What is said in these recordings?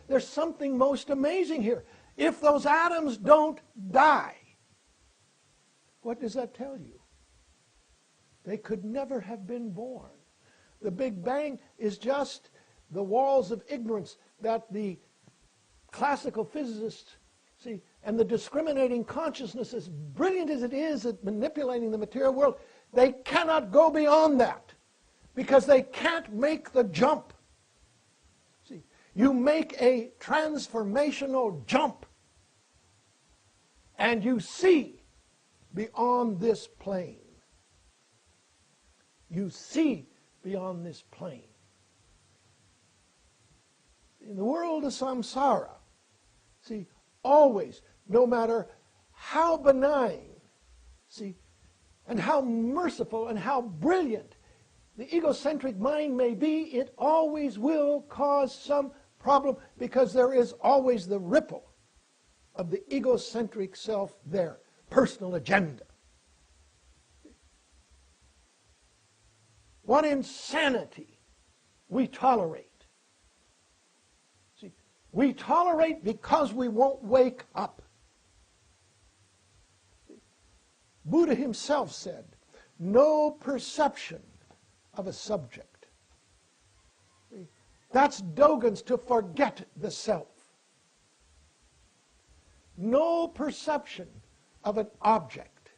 there's something most amazing here. If those atoms don't die, what does that tell you? They could never have been born. The Big Bang is just the walls of ignorance that the classical physicists see, and the discriminating consciousness, as brilliant as it is at manipulating the material world, they cannot go beyond that because they can't make the jump. See, you make a transformational jump and you see beyond this plane. You see beyond this plane. In the world of samsara, see, always, no matter how benign, see, and how merciful and how brilliant the egocentric mind may be, it always will cause some problem because there is always the ripple of the egocentric self there, personal agenda. What insanity we tolerate. See, we tolerate because we won't wake up. Buddha himself said, no perception of a subject. See, that's Dogen's to forget the self. No perception of an object.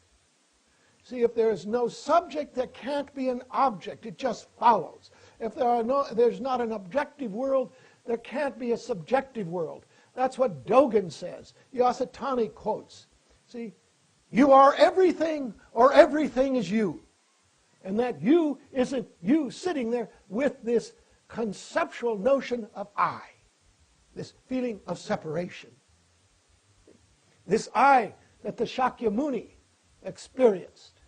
See, if there is no subject, there can't be an object. It just follows. If there's not an objective world, there can't be a subjective world. That's what Dogen says. Yasutani quotes. See, you are everything or everything is you. And that you isn't you sitting there with this conceptual notion of I, this feeling of separation. This I that the Shakyamuni experienced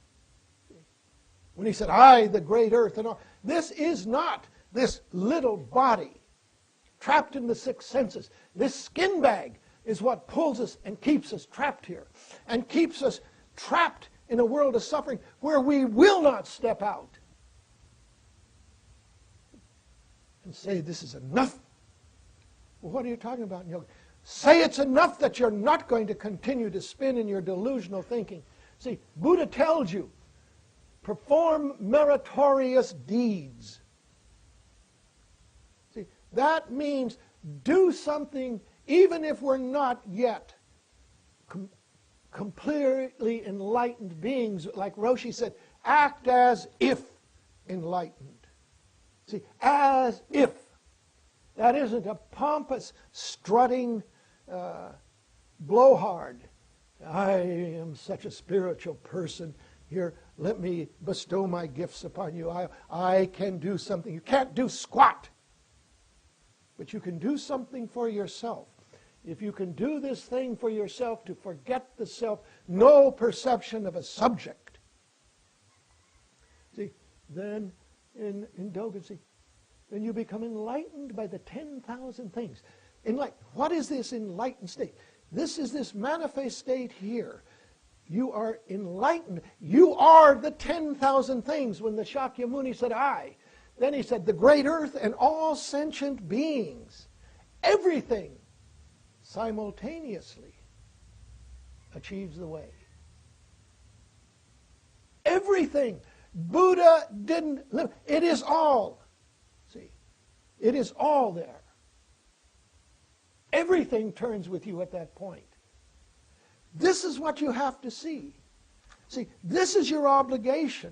when he said, I, the great earth, and all. This is not this little body trapped in the six senses. This skin bag is what pulls us and keeps us trapped here and keeps us trapped in a world of suffering where we will not step out and say, this is enough. Well, what are you talking about in yoga? Say it's enough that you're not going to continue to spin in your delusional thinking. See, Buddha tells you, perform meritorious deeds. See, that means do something even if we're not yet completely enlightened beings. Like Roshi said, act as if enlightened. See, as if. That isn't a pompous, strutting blowhard. I am such a spiritual person. Here, let me bestow my gifts upon you. I can do something. You can't do squat. But you can do something for yourself. If you can do this thing for yourself, to forget the self, no perception of a subject. See, then in Dogen, see, then you become enlightened by the 10,000 things. What is this enlightened state? This is this manifest state here. You are enlightened. You are the 10,000 things. When the Shakyamuni said, I, then he said, the great earth and all sentient beings, everything simultaneously achieves the way. Everything. Buddha didn't live. It is all. See, it is all there. Everything turns with you at that point. This is what you have to see. See, this is your obligation.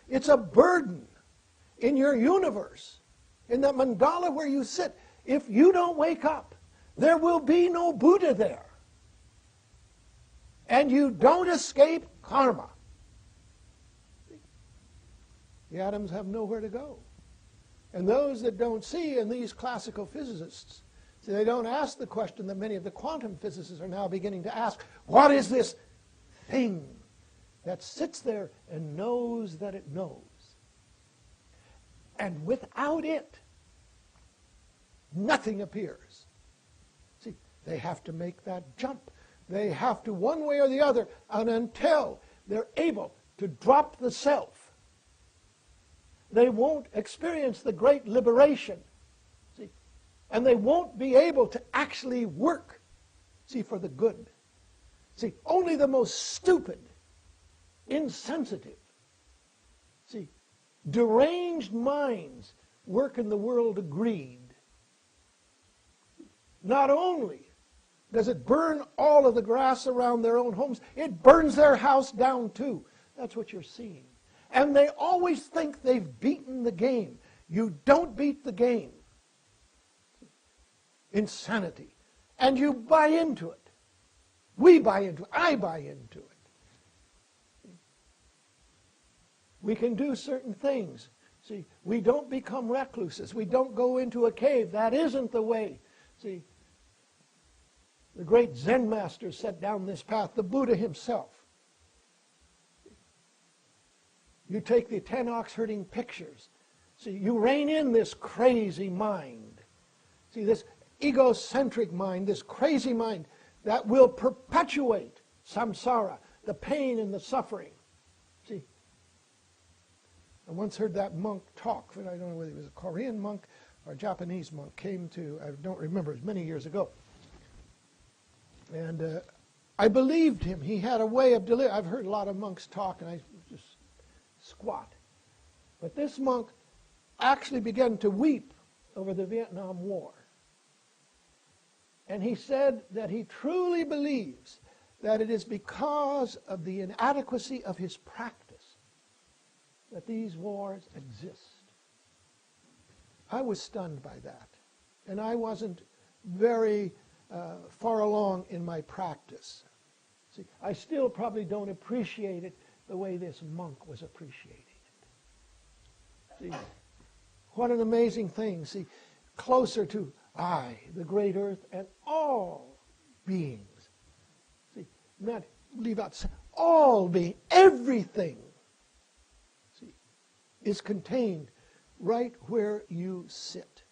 It's a burden in your universe, in that mandala where you sit. If you don't wake up, there will be no Buddha there. And you don't escape karma. The atoms have nowhere to go. And those that don't see, and these classical physicists, see, they don't ask the question that many of the quantum physicists are now beginning to ask. What is this thing that sits there and knows that it knows? And without it, nothing appears. See, they have to make that jump. They have to, one way or the other, and until they're able to drop the self, they won't experience the great liberation. See, And they won't be able to actually work, see, for the good. See, only the most stupid, insensitive, see, deranged minds work in the world of greed. Not only does it burn all of the grass around their own homes, it burns their house down too. That's what you're seeing. And they always think they've beaten the game. You don't beat the game. Insanity. And you buy into it. We buy into it. I buy into it. We can do certain things. See, we don't become recluses. We don't go into a cave. That isn't the way. See, the great Zen masters set down this path, the Buddha himself. You take the 10 ox herding pictures. See, you rein in this crazy mind. See, this egocentric mind, this crazy mind that will perpetuate samsara, the pain and the suffering. See, I once heard that monk talk, I don't know whether he was a Korean monk or a Japanese monk, came to, I don't remember, it was many years ago. And I believed him. He had a way of delivering. I've heard a lot of monks talk, and I just squat. But this monk actually began to weep over the Vietnam War. And he said that he truly believes that it is because of the inadequacy of his practice that these wars exist. I was stunned by that. And I wasn't very far along in my practice. See, I still probably don't appreciate it the way this monk was appreciating it. See, what an amazing thing. See, closer to I, the great earth, and all beings. See, not leave out all being, everything, see, is contained right where you sit.